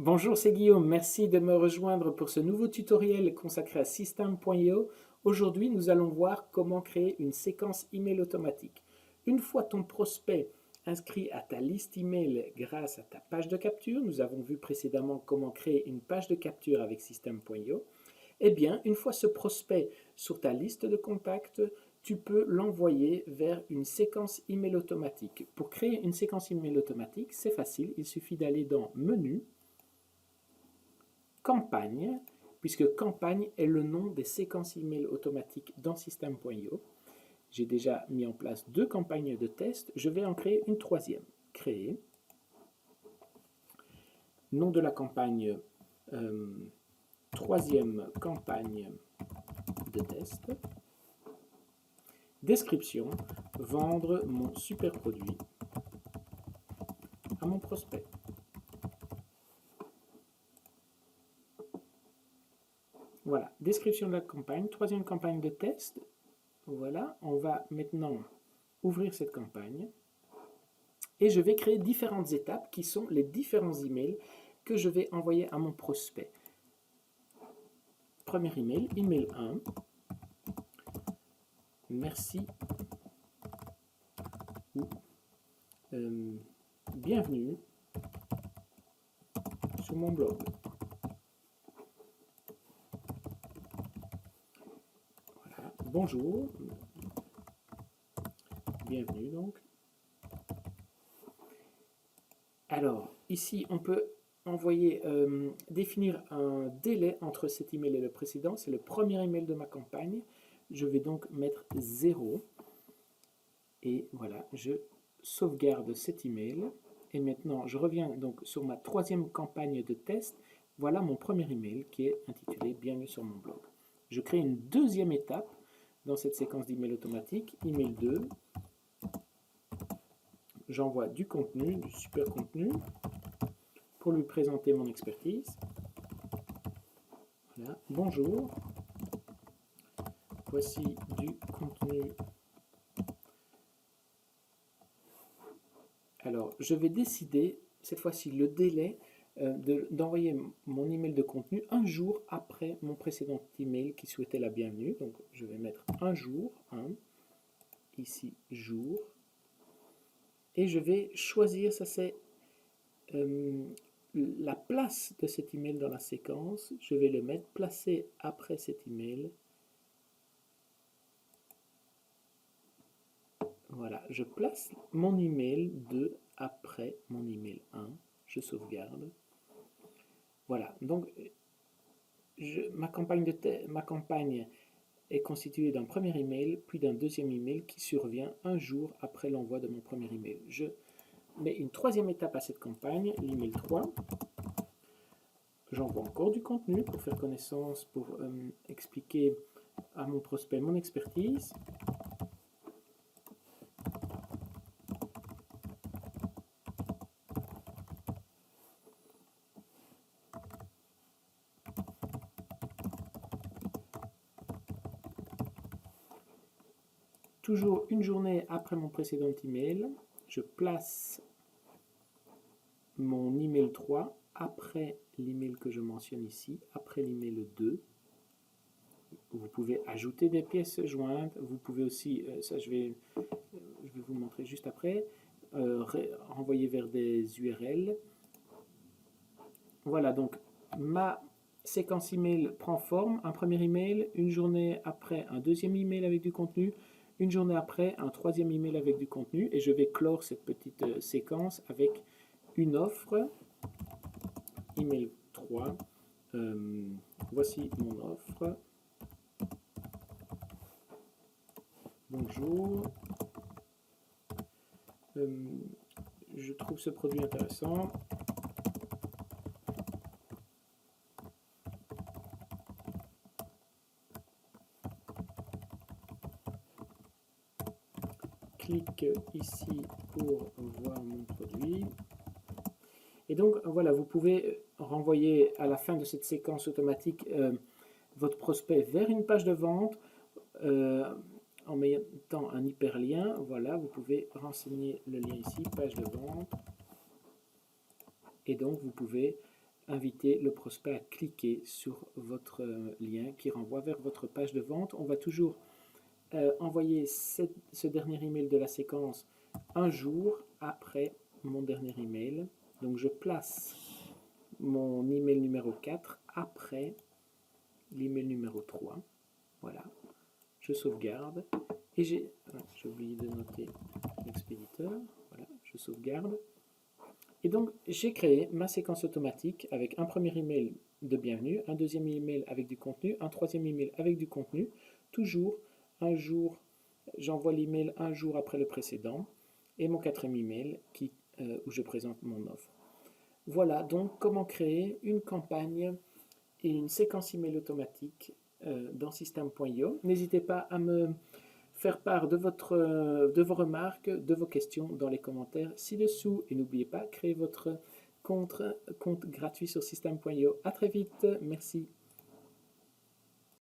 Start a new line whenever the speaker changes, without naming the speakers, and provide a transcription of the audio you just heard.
Bonjour, c'est Guillaume. Merci de me rejoindre pour ce nouveau tutoriel consacré à System.io. Aujourd'hui, nous allons voir comment créer une séquence email automatique. Une fois ton prospect inscrit à ta liste email grâce à ta page de capture, nous avons vu précédemment comment créer une page de capture avec System.io. Eh bien, une fois ce prospect sur ta liste de contacts, tu peux l'envoyer vers une séquence email automatique. Pour créer une séquence email automatique, c'est facile. Il suffit d'aller dans Menu, Campagne, puisque Campagne est le nom des séquences email automatiques dans System.io. J'ai déjà mis en place 2 campagnes de test, je vais en créer une troisième. Créer. Nom de la campagne, troisième campagne de test. Description, vendre mon super produit à mon prospect. Voilà, description de la campagne, troisième campagne de test. Voilà, on va maintenant ouvrir cette campagne et je vais créer différentes étapes qui sont les différents emails que je vais envoyer à mon prospect. Premier email, email 1. Merci ou bienvenue sur mon blog. Voilà. Bonjour, bienvenue donc. Alors, ici, on peut définir un délai entre cet email et le précédent. C'est le premier email de ma campagne. Je vais donc mettre 0. Et voilà, je sauvegarde cet email. Et maintenant, je reviens donc sur ma troisième campagne de test. Voilà mon premier email qui est intitulé Bienvenue sur mon blog. Je crée une deuxième étape dans cette séquence d'email automatique. Email 2. J'envoie du contenu, du super contenu, pour lui présenter mon expertise. Voilà. Bonjour. Voici du contenu. Alors, je vais décider, cette fois-ci, le délai d'envoyer mon email de contenu un jour après mon précédent email qui souhaitait la bienvenue. Donc, je vais mettre un jour, ici, jour. Et je vais choisir, ça c'est la place de cet email dans la séquence. Je vais le mettre placé après cet email. Voilà, je place mon email 2 après mon email 1. Je sauvegarde. Voilà, donc ma campagne est constituée d'un premier email, puis d'un deuxième email qui survient un jour après l'envoi de mon premier email. Je mets une troisième étape à cette campagne, l'email 3. J'envoie encore du contenu pour faire connaissance, pour expliquer à mon prospect mon expertise. Toujours une journée après mon précédent email, je place mon email 3 après l'email que je mentionne ici, après l'email 2. Vous pouvez ajouter des pièces jointes, vous pouvez aussi, ça je vais vous montrer juste après, renvoyer vers des URL. Voilà, donc ma séquence email prend forme, un premier email, une journée après un deuxième email avec du contenu, une journée après un troisième email avec du contenu, et je vais clore cette petite séquence avec une offre, email 3, voici mon offre, bonjour, je trouve ce produit intéressant, clique ici pour voir mon produit. Et donc voilà, vous pouvez renvoyer à la fin de cette séquence automatique votre prospect vers une page de vente en mettant un hyperlien. Voilà, vous pouvez renseigner le lien ici, page de vente. Et donc vous pouvez inviter le prospect à cliquer sur votre lien qui renvoie vers votre page de vente. On va toujours envoyer ce dernier email de la séquence un jour après mon dernier email. Donc je place mon email numéro 4 après l'email numéro 3. Voilà, je sauvegarde et j'ai oublié de noter l'expéditeur. Voilà, je sauvegarde. Et donc j'ai créé ma séquence automatique avec un premier email de bienvenue, un deuxième email avec du contenu, un troisième email avec du contenu. Toujours un jour, j'envoie l'email un jour après le précédent et mon quatrième email où je présente mon offre. Voilà donc comment créer une campagne et une séquence email automatique dans System.io. N'hésitez pas à me faire part de vos remarques, de vos questions dans les commentaires ci-dessous. Et n'oubliez pas, créez votre compte gratuit sur System.io. À très vite, merci.